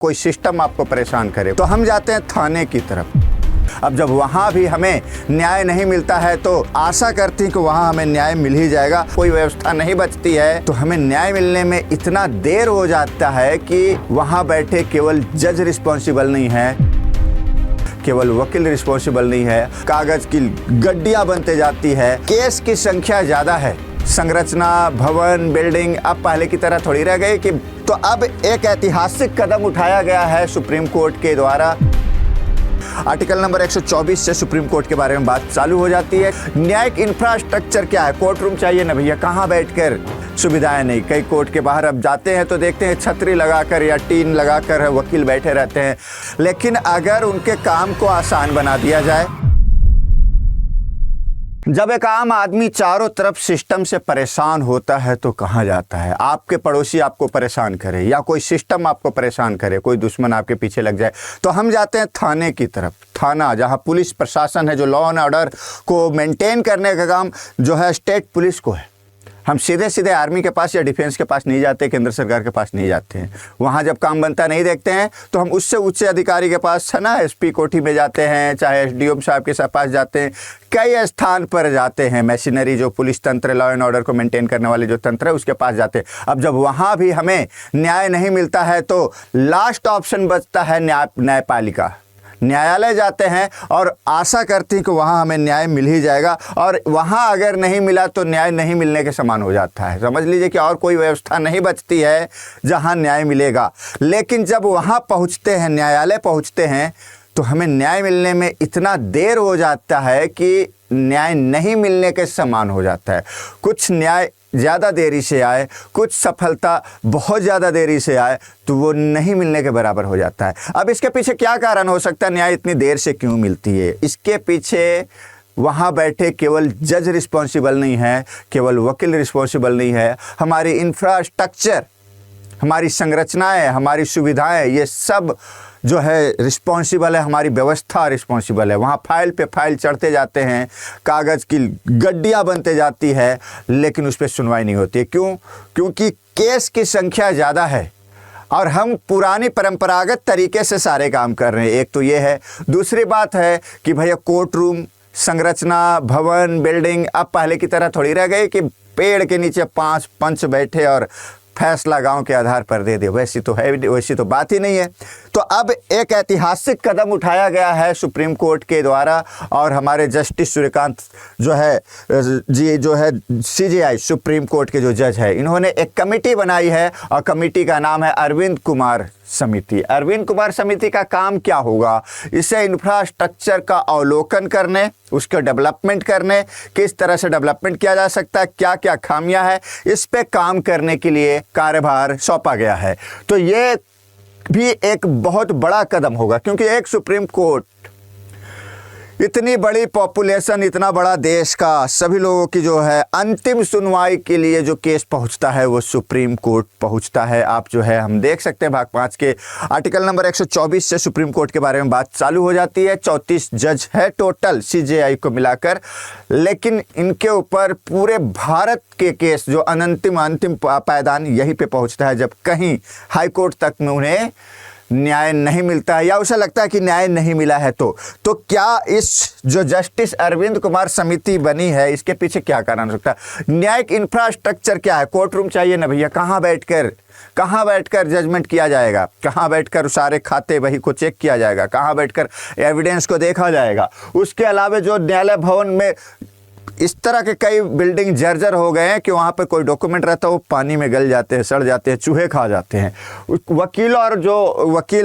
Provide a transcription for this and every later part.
कोई सिस्टम आपको परेशान करे तो हम जाते हैं थाने की तरफ। अब जब वहाँ भी हमें न्याय नहीं मिलता है तो आशा करती हैं कि वहाँ हमें न्याय मिल ही जाएगा, कोई व्यवस्था नहीं बचती है तो हमें न्याय मिलने में इतना देर हो जाता है कि वहाँ बैठे केवल जज रिस्पॉन्सिबल नहीं है, केवल वकील रिस्पॉन्सिबल नहीं है, कागज की गड्डियाँ बनते जाती है, केस की संख्या ज़्यादा है, संरचना, भवन, बिल्डिंग अब पहले की तरह थोड़ी रह गई कि तो अब एक ऐतिहासिक कदम उठाया गया है सुप्रीम कोर्ट के द्वारा। आर्टिकल नंबर 124 से सुप्रीम कोर्ट के बारे में बात चालू हो जाती है। न्यायिक इंफ्रास्ट्रक्चर क्या है? कोर्ट रूम चाहिए ना भैया, कहाँ बैठकर सुविधाएं नहीं। कई कोर्ट के बाहर अब जाते हैं तो देखते हैं छतरी लगाकर या टीन लगाकर वकील बैठे रहते हैं। लेकिन अगर उनके काम को आसान बना दिया जाए, जब एक आम आदमी चारों तरफ सिस्टम से परेशान होता है तो कहाँ जाता है? आपके पड़ोसी आपको परेशान करे या कोई सिस्टम आपको परेशान करे, कोई दुश्मन आपके पीछे लग जाए तो हम जाते हैं थाने की तरफ। थाना जहाँ पुलिस प्रशासन है, जो लॉ एंड ऑर्डर को मेंटेन करने का काम जो है स्टेट पुलिस को है। हम सीधे सीधे आर्मी के पास या डिफेंस के पास नहीं जाते, केंद्र सरकार के पास नहीं जाते हैं। वहाँ जब काम बनता नहीं देखते हैं तो हम उससे उच्च अधिकारी के पास है ना, एसपी कोठी में जाते हैं, चाहे एसडीओ साहब के पास जाते हैं, कई स्थान पर जाते हैं। मशीनरी जो पुलिस तंत्र, लॉ एंड ऑर्डर को मेंटेन करने वाले जो तंत्र है उसके पास जाते हैं। अब जब वहाँ भी हमें न्याय नहीं मिलता है तो लास्ट ऑप्शन बचता है न्यायपालिका। न्यायालय जाते हैं और आशा करती हैं कि वहाँ हमें न्याय मिल ही जाएगा, और वहाँ अगर नहीं मिला तो न्याय नहीं मिलने के समान हो जाता है। समझ लीजिए कि और कोई व्यवस्था नहीं बचती है जहाँ न्याय मिलेगा। लेकिन जब वहाँ पहुँचते हैं, न्यायालय पहुँचते हैं तो हमें न्याय मिलने में इतना देर हो जाता है कि न्याय नहीं मिलने के समान हो जाता है। कुछ न्याय ज़्यादा देरी से आए, कुछ सफलता बहुत ज़्यादा देरी से आए तो वो नहीं मिलने के बराबर हो जाता है। अब इसके पीछे क्या कारण हो सकता है? न्याय इतनी देर से क्यों मिलती है? इसके पीछे वहाँ बैठे केवल जज रिस्पॉन्सिबल नहीं है, केवल वकील रिस्पॉन्सिबल नहीं है, हमारी इंफ्रास्ट्रक्चर, हमारी संरचनाएं, हमारी सुविधाएं, ये सब जो है रिस्पॉन्सिबल है, हमारी व्यवस्था रिस्पॉन्सिबल है। वहाँ फाइल पे फाइल चढ़ते जाते हैं, कागज़ की गड्डियाँ बनते जाती है, लेकिन उस पर सुनवाई नहीं होती है। क्यों? क्योंकि केस की संख्या ज़्यादा है और हम पुरानी परंपरागत तरीके से सारे काम कर रहे हैं। एक तो ये है। दूसरी बात है कि भैया कोर्ट रूम, संरचना, भवन, बिल्डिंग अब पहले की तरह थोड़ी रह गई कि पेड़ के नीचे 5 पंच बैठे और फैसला गांव के आधार पर दे दे। वैसी तो बात ही नहीं है। तो अब एक ऐतिहासिक कदम उठाया गया है सुप्रीम कोर्ट के द्वारा, और हमारे जस्टिस सूर्यकांत जो है सीजेआई सुप्रीम कोर्ट के जो जज है, इन्होंने एक कमेटी बनाई है और कमेटी का नाम है अरविंद कुमार समिति। अरविंद कुमार समिति का काम क्या होगा? इसे इंफ्रास्ट्रक्चर का अवलोकन करने, उसके डेवलपमेंट करने, किस तरह से डेवलपमेंट किया जा सकता है, क्या क्या खामियां है, इस पे काम करने के लिए कार्यभार सौंपा गया है। तो ये भी एक बहुत बड़ा कदम होगा, क्योंकि एक सुप्रीम कोर्ट, इतनी बड़ी पॉपुलेशन, इतना बड़ा देश का, सभी लोगों की जो है अंतिम सुनवाई के लिए जो केस पहुंचता है वो सुप्रीम कोर्ट पहुंचता है। आप जो है हम देख सकते हैं भाग 5 के आर्टिकल नंबर 124 से सुप्रीम कोर्ट के बारे में बात चालू हो जाती है। 34 जज है टोटल सीजेआई को मिलाकर, लेकिन इनके ऊपर पूरे भारत के केस जो अंतिम पायदान यहीं पे पहुँचता है, जब कहीं हाई कोर्ट तक में उन्हें न्याय नहीं मिलता है या उसे लगता है कि न्याय नहीं मिला है। तो क्या इस जो जस्टिस अरविंद कुमार समिति बनी है, इसके पीछे क्या कारण हो सकता है? न्यायिक इंफ्रास्ट्रक्चर क्या है? कोर्ट रूम चाहिए ना भैया, कहाँ बैठकर जजमेंट किया जाएगा, कहाँ बैठकर सारे खाते वही को चेक किया जाएगा, कहाँ बैठकर एविडेंस को देखा जाएगा। उसके अलावा जो न्यायालय भवन में इस तरह के कई बिल्डिंग जर्जर हो गए हैं कि वहाँ पे कोई डॉक्यूमेंट रहता है वो पानी में गल जाते हैं, सड़ जाते हैं, चूहे खा जाते हैं। वकील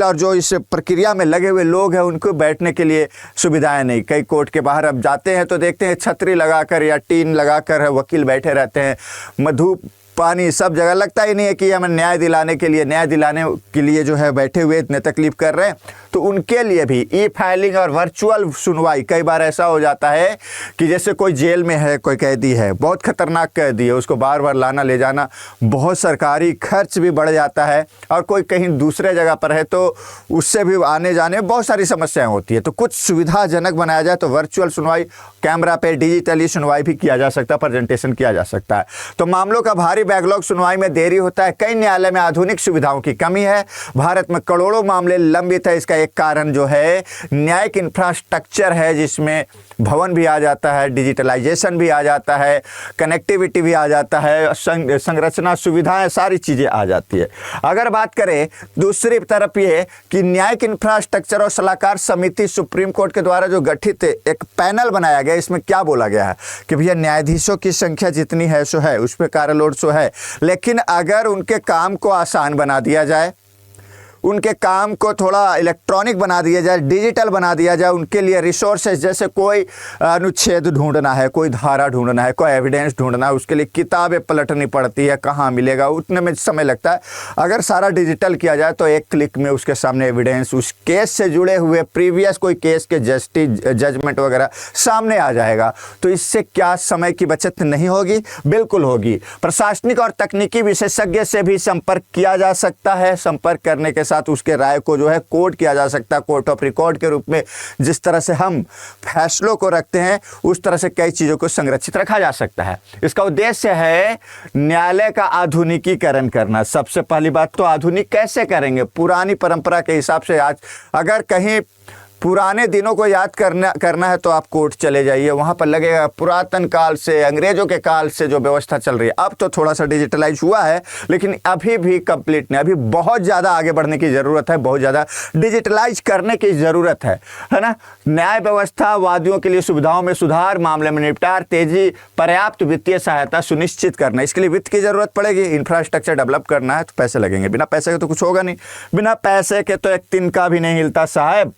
और जो इस प्रक्रिया में लगे हुए लोग हैं उनको बैठने के लिए सुविधाएं नहीं। कई कोर्ट के बाहर अब जाते हैं तो देखते हैं छतरी लगाकर या टीन लगाकर वकील बैठे रहते हैं। धूप पानी सब जगह, लगता ही नहीं है कि हमें न्याय दिलाने के लिए जो है बैठे हुए इतने तकलीफ कर रहे हैं। तो उनके लिए भी ई फाइलिंग और वर्चुअल सुनवाई, कई बार ऐसा हो जाता है कि जैसे कोई जेल में है, कोई कैदी है, बहुत खतरनाक कैदी है, उसको बार बार लाना ले जाना, बहुत सरकारी खर्च भी बढ़ जाता है, और कोई कहीं दूसरे जगह पर है तो उससे भी आने जाने में बहुत सारी समस्याएं होती है। तो कुछ सुविधाजनक बनाया जाए तो वर्चुअल सुनवाई, कैमरा पे डिजिटली सुनवाई भी किया जा सकता है, प्रेजेंटेशन किया जा सकता है। तो मामलों का भारी बैकलॉग सुनवाई में देरी होता है। कई न्यायालय में आधुनिक सुविधाओं की कमी है। भारत में करोड़ों मामले लंबित है। इसका एक कारण जो है न्यायिक इंफ्रास्ट्रक्चर है, जिसमें भवन भी आ जाता है, डिजिटलाइजेशन भी आ जाता है, कनेक्टिविटी भी आ जाता है, संरचना सुविधाएं सारी चीज़ें आ जाती है। अगर बात करें दूसरी तरफ ये कि न्यायिक इंफ्रास्ट्रक्चर और सलाहकार समिति सुप्रीम कोर्ट के द्वारा जो गठित एक पैनल बनाया गया, इसमें क्या बोला गया है कि भैया न्यायाधीशों की संख्या जितनी है सो है, उस पर कार्यलोड सो है, लेकिन अगर उनके काम को आसान बना दिया जाए, उनके काम को थोड़ा इलेक्ट्रॉनिक बना दिया जाए, डिजिटल बना दिया जाए, उनके लिए रिसोर्सेज, जैसे कोई अनुच्छेद ढूंढना है, कोई धारा ढूंढना है, कोई एविडेंस ढूंढना है, उसके लिए किताबें पलटनी पड़ती है, कहाँ मिलेगा, उतने में समय लगता है। अगर सारा डिजिटल किया जाए तो एक क्लिक में उसके सामने एविडेंस, उस केस से जुड़े हुए प्रीवियस कोई केस के जजमेंट वगैरह सामने आ जाएगा। तो इससे क्या समय की बचत नहीं होगी? बिल्कुल होगी। प्रशासनिक और तकनीकी विशेषज्ञ से भी संपर्क किया जा सकता है। संपर्क करने के साथ उसके राय को जो है कोर्ट किया जा सकता है, कोर्ट ऑफ रिकॉर्ड के रूप में। जिस तरह से हम फैसलों को रखते हैं उस तरह से कई चीज़ों को संरक्षित रखा जा सकता है। इसका उद्देश्य है न्यायालय का आधुनिकीकरण करना। सबसे पहली बात तो आधुनिक कैसे करेंगे? पुरानी परंपरा के हिसाब से। आज अगर कहीं पुराने दिनों को याद करना है तो आप कोर्ट चले जाइए, वहाँ पर लगेगा पुरातन काल से, अंग्रेजों के काल से जो व्यवस्था चल रही है। अब तो थोड़ा सा डिजिटलाइज हुआ है, लेकिन अभी भी कंप्लीट नहीं, अभी बहुत ज़्यादा आगे बढ़ने की ज़रूरत है, बहुत ज़्यादा डिजिटलाइज करने की ज़रूरत है ना। न्याय व्यवस्था, वादियों के लिए सुविधाओं में सुधार, मामले में निपटार, तेजी, पर्याप्त वित्तीय सहायता सुनिश्चित करना। इसके लिए वित्त की ज़रूरत पड़ेगी। इंफ्रास्ट्रक्चर डेवलप करना है तो पैसे लगेंगे, बिना पैसे के तो कुछ होगा नहीं, बिना पैसे के तो एक तिनका भी नहीं हिलता साहब,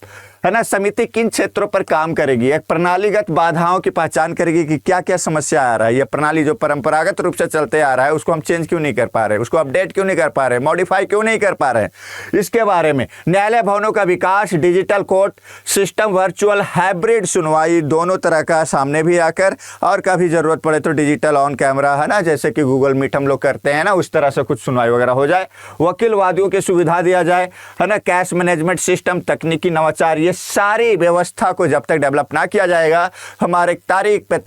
है ना। समिति किन क्षेत्रों पर काम करेगी? एक प्रणालीगत बाधाओं की पहचान करेगी कि क्या क्या समस्या आ रहा है। ये प्रणाली जो परंपरागत रूप से चलते आ रहा है उसको हम चेंज क्यों नहीं कर पा रहे, उसको अपडेट क्यों नहीं कर पा रहे, मॉडिफाई क्यों नहीं कर पा रहे, इसके बारे में। न्यायालय भवनों का विकास, digital court system, virtual hybrid सुनवाई, दोनों तरह का सामने भी आकर, और कभी ज़रूरत पड़े तो डिजिटल ऑन कैमरा, है ना, जैसे कि गूगल मीट हम लोग करते हैं ना, उस तरह से कुछ सुनवाई वगैरह हो जाए। वकील वादियों की सुविधा दिया जाए, है ना। कैश मैनेजमेंट सिस्टम, तकनीकी नवाचार, ये सारी व्यवस्था को जब तक डेवलप ना किया जाएगा, हमारे तारीख पे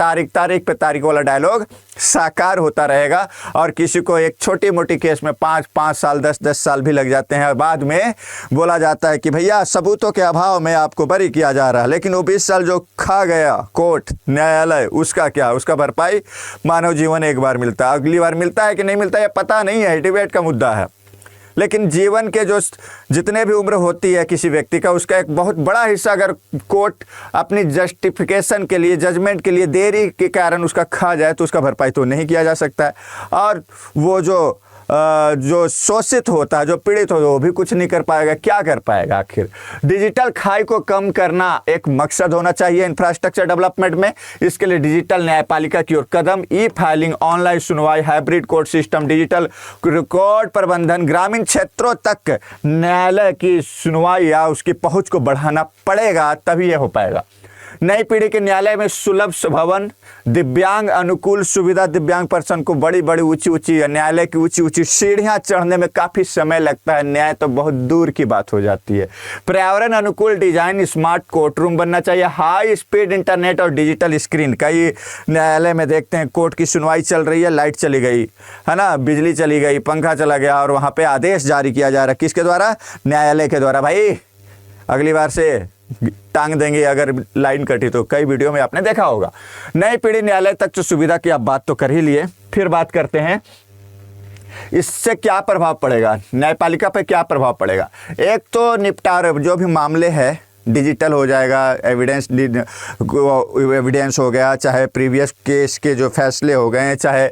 तारीख वाला डायलॉग साकार होता रहेगा। और किसी को एक छोटी मोटी केस में 5-5 साल 10-10 साल भी लग जाते हैं, और बाद में बोला जाता है कि भैया सबूतों के अभाव में आपको बरी किया जा रहा है। लेकिन वो 20 साल जो खा गया कोर्ट न्यायालय, उसका क्या? उसका भरपाई मानव जीवन एक बार मिलता है, अगली बार मिलता है कि नहीं मिलता है पता नहीं है, डिबेट का मुद्दा है। लेकिन जीवन के जो जितने भी उम्र होती है किसी व्यक्ति का, उसका एक बहुत बड़ा हिस्सा अगर कोर्ट अपनी जस्टिफिकेशन के लिए, जजमेंट के लिए देरी के कारण उसका खा जाए तो उसका भरपाई तो नहीं किया जा सकता है। और वो जो शोषित होता है, जो पीड़ित होता है, वो भी कुछ नहीं कर पाएगा। क्या कर पाएगा आखिर? डिजिटल खाई को कम करना एक मकसद होना चाहिए इंफ्रास्ट्रक्चर डेवलपमेंट में। इसके लिए डिजिटल न्यायपालिका की ओर कदम, ई फाइलिंग, ऑनलाइन सुनवाई, hybrid court system, digital record प्रबंधन, ग्रामीण क्षेत्रों तक न्यायालय की सुनवाई या उसकी पहुंच को बढ़ाना पड़ेगा, तभी यह हो पाएगा। नई पीढ़ी के न्यायालय में सुलभ भवन, दिव्यांग अनुकूल सुविधा, दिव्यांग पर्सन को बड़ी बड़ी ऊंची न्यायालय की ऊंची सीढ़ियां चढ़ने में काफ़ी समय लगता है, न्याय तो बहुत दूर की बात हो जाती है। पर्यावरण अनुकूल डिजाइन, स्मार्ट कोर्ट रूम बनना चाहिए, हाई स्पीड इंटरनेट और डिजिटल स्क्रीन। कई न्यायालय में देखते हैं कोर्ट की सुनवाई चल रही है, लाइट चली गई, है ना, बिजली चली गई, पंखा चला गया, और वहाँ पर आदेश जारी किया जा रहा है। किसके द्वारा? न्यायालय के द्वारा। भाई अगली बार से टांग देंगे अगर लाइन कटी तो। कई वीडियो में आपने देखा होगा। नई पीढ़ी न्यायालय तक जो सुविधा की आप बात तो कर ही लिए, फिर बात करते हैं इससे क्या प्रभाव पड़ेगा, न्यायपालिका पे क्या प्रभाव पड़ेगा। एक तो निपटारे, जो भी मामले हैं डिजिटल हो जाएगा, एविडेंस हो गया, चाहे प्रीवियस केस के जो फैसले हो गए, चाहे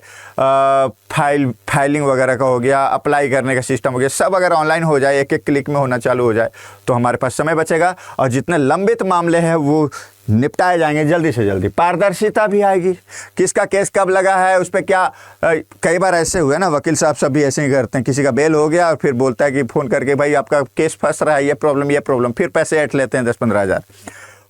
फाइलिंग वगैरह का हो गया, अप्लाई करने का सिस्टम हो गया, सब अगर ऑनलाइन हो जाए, एक क्लिक में होना चालू हो जाए तो हमारे पास समय बचेगा, और जितने लंबित मामले हैं वो निपटाए जाएंगे जल्दी से जल्दी। पारदर्शिता भी आएगी, किसका केस कब लगा है, उस पर क्या। कई बार ऐसे हुए ना, वकील साहब सब भी ऐसे ही करते हैं, किसी का बेल हो गया और फिर बोलता है कि फ़ोन करके भाई आपका केस फंस रहा है, ये प्रॉब्लम, फिर पैसे ऐंठ लेते हैं 10-15 हज़ार।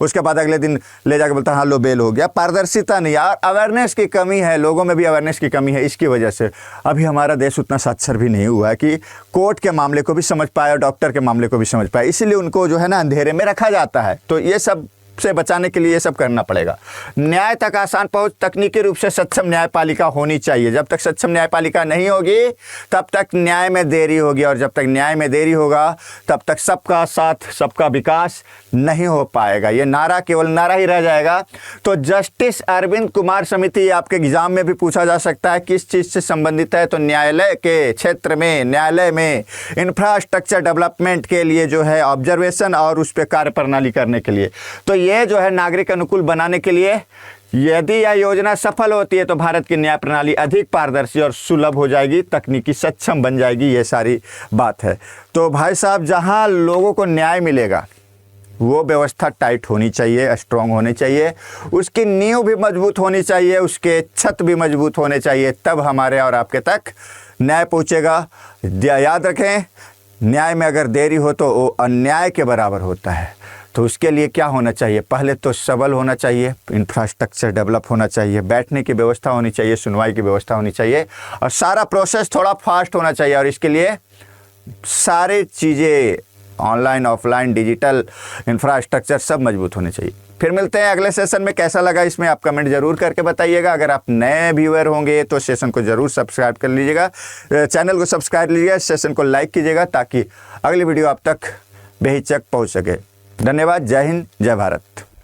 उसके बाद अगले दिन ले जाकर बोलता है हाँ लो बेल हो गया। पारदर्शिता नहीं, यार अवेयरनेस की कमी है, लोगों में भी अवेयरनेस की कमी है। इसकी वजह से अभी हमारा देश उतना साक्षर भी नहीं हुआ है कि कोर्ट के मामले को भी समझ पाए और डॉक्टर के मामले को भी समझ पाए, इसीलिए उनको जो है ना अंधेरे में रखा जाता है। तो ये सब से बचाने के लिए ये सब करना पड़ेगा। न्याय तक आसान पहुंच तकनीकी रूप से सक्षम न्यायपालिका होनी चाहिए। जब तक सक्षम न्यायपालिका नहीं होगी तब तक न्याय में देरी होगी, और जब तक न्याय में देरी होगा तब तक सबका साथ सबका विकास नहीं हो पाएगा। ये नारा केवल नारा ही रह जाएगा। तो जस्टिस अरविंद कुमार समिति आपके एग्जाम में भी पूछा जा सकता है किस चीज़ से संबंधित है, तो न्यायालय के क्षेत्र में, न्यायालय में इंफ्रास्ट्रक्चर डेवलपमेंट के लिए जो है ऑब्जर्वेशन और उस पर कार्य प्रणाली करने के लिए। तो ये जो है नागरिक अनुकूल बनाने के लिए यदि यह योजना सफल होती है तो भारत की न्याय प्रणाली अधिक पारदर्शी और सुलभ हो जाएगी, तकनीकी सक्षम बन जाएगी। ये सारी बात है। तो भाई साहब, जहां लोगों को न्याय मिलेगा वो व्यवस्था टाइट होनी चाहिए, स्ट्रांग होनी चाहिए, उसकी नींव भी मजबूत होनी चाहिए, उसके छत भी मजबूत होने चाहिए, तब हमारे और आपके तक न्याय पहुँचेगा। याद रखें, न्याय में अगर देरी हो तो वो अन्याय के बराबर होता है। तो उसके लिए क्या होना चाहिए? पहले तो सबल होना चाहिए, इंफ्रास्ट्रक्चर डेवलप होना चाहिए, बैठने की व्यवस्था होनी चाहिए, सुनवाई की व्यवस्था होनी चाहिए, और सारा प्रोसेस थोड़ा फास्ट होना चाहिए। और इसके लिए सारी चीज़ें ऑनलाइन, ऑफलाइन, डिजिटल इंफ्रास्ट्रक्चर सब मजबूत होने चाहिए। फिर मिलते हैं अगले सेशन में। कैसा लगा इसमें आप कमेंट जरूर करके बताइएगा। अगर आप नए व्यूअर होंगे तो सेशन को जरूर सब्सक्राइब कर लीजिएगा, चैनल को सब्सक्राइब लीजिएगा, सेशन को लाइक कीजिएगा ताकि अगली वीडियो आप तक बेहिचक पहुंच सके। धन्यवाद। जय हिंद, जय भारत।